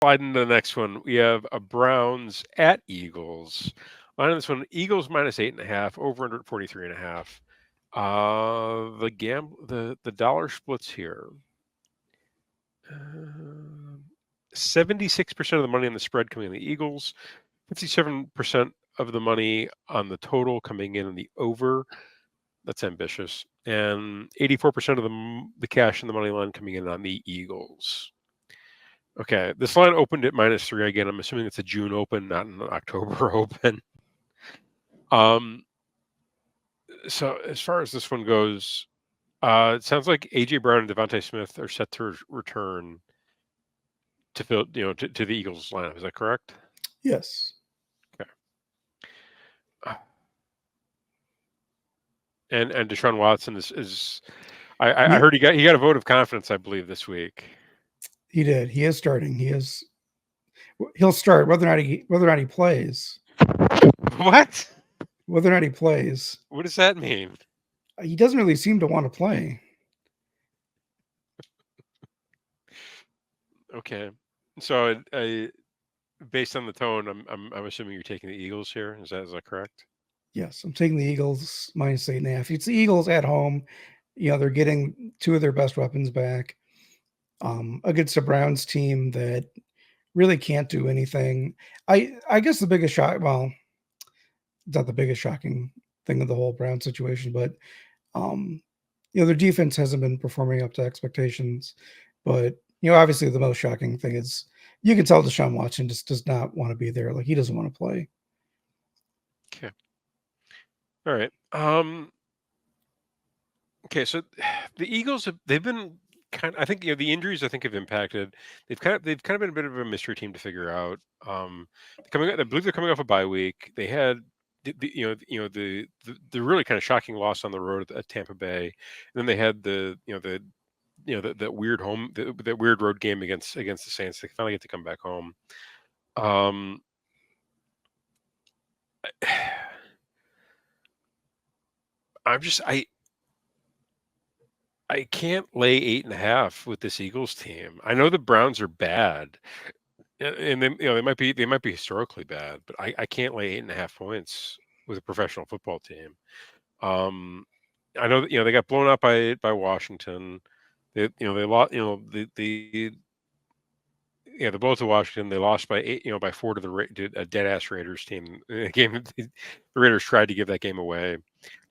slide into the next one. We have a Browns at Eagles. Line on this one: Eagles minus 8.5, over under 43.5. The dollar splits here. 76% of the money on the spread coming in the Eagles, 57% of the money on the total coming in the over. That's ambitious. And 84% of the cash and the money line coming in on the Eagles. Okay, this line opened at -3 again. I'm assuming it's a June open, not an October open. Um, so as far as this one goes, it sounds like AJ Brown and Devontae Smith are set to return to fill, to the Eagles lineup. Is that correct? Yes. Okay. And Deshaun Watson is I He, heard he got a vote of confidence, I believe, this week. he did. He is starting. He'll start whether or not he plays. What? Whether or not he plays. What does that mean? He doesn't really seem to want to play. Okay. So based on the tone, I'm assuming you're taking the Eagles here. Is that correct? Yes, I'm taking the Eagles minus 8.5. It's the Eagles at home. They're getting two of their best weapons back against a Browns team that really can't do anything. I guess the biggest shock, well, it's not the biggest shocking thing of the whole Brown situation, but um, their defense hasn't been performing up to expectations. But obviously, the most shocking thing is you can tell Deshaun Watson just does not want to be there. Like he doesn't want to play. Okay. All right. Okay. So the Eagles they've been I think the injuries I think have impacted. They've kind of been a bit of a mystery team to figure out. I believe they're coming off a bye week. They had the really kind of shocking loss on the road at Tampa Bay, and then they had that weird that weird road game against the Saints. They finally get to come back home. Um, I'm just I can't lay 8.5 with this Eagles team. I know the Browns are bad, and they might be historically bad, but I can't lay 8.5 points with a professional football team. Um, I know that they got blown out by Washington. They lost. They blow to Washington. They lost by 8, by 4 to a dead ass Raiders team. In a game the Raiders tried to give that game away.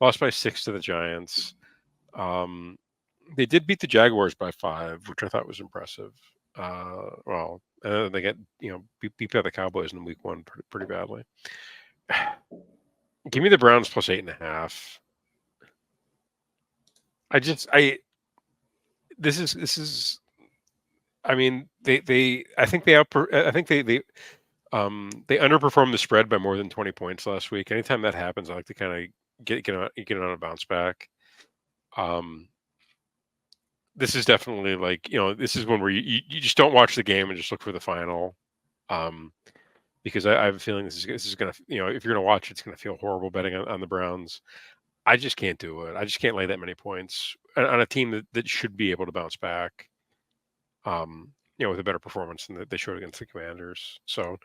Lost by 6 to the Giants. Um, they did beat the Jaguars by 5, which I thought was impressive. They get beat by the Cowboys in week 1 pretty badly. Give me the Browns plus 8.5. I just I this is I mean I think they underperformed the spread by more than 20 points last week. Anytime that happens, I like to kind of get on a bounce back. Um, this is definitely this is one where you just don't watch the game and just look for the final. Um, because I have a feeling this is gonna if you're gonna watch it, it's gonna feel horrible betting on the Browns. I just can't do it. I just can't lay that many points on a team that should be able to bounce back. With a better performance than they showed against the Commanders. So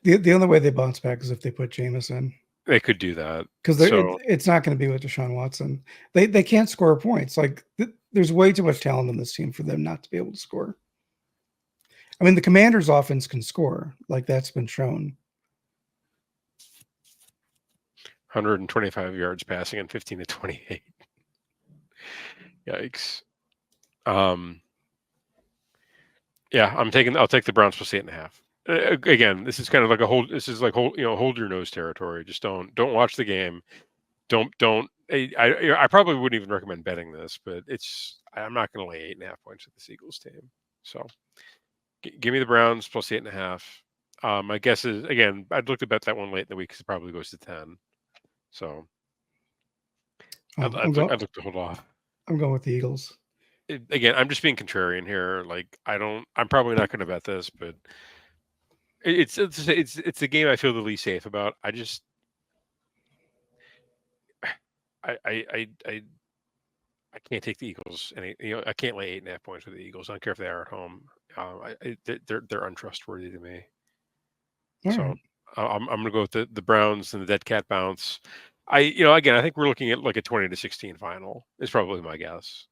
The only way they bounce back is if they put Jameis in, they could do that. because So it's not going to be with Deshaun Watson. They can't score points. Like there's way too much talent in this team for them not to be able to score. I mean, the Commanders' offense can score, like that's been shown. 125 yards passing and 15 to 28. Yikes. Um, yeah, I'll take the Browns plus 8.5. Again, this is kind of like hold your nose territory. Just don't watch the game. Don't I probably wouldn't even recommend betting this, but I'm not going to lay 8.5 points with the Eagles team. So give me the Browns plus 8.5. My guess is, again, I'd look to bet that one late in the week because it probably goes to 10. So Oh, I'd look to hold off. I'm going with the Eagles. Again, I'm just being contrarian here. I'm probably not going to bet this, but it's the game I feel the least safe about. I can't take the Eagles. I can't lay 8.5 points with the Eagles. I don't care if they are at home. They're untrustworthy to me. All So right. I'm gonna go with the Browns and the dead cat bounce. Again, I think we're looking at like a 20-16 final is probably my guess.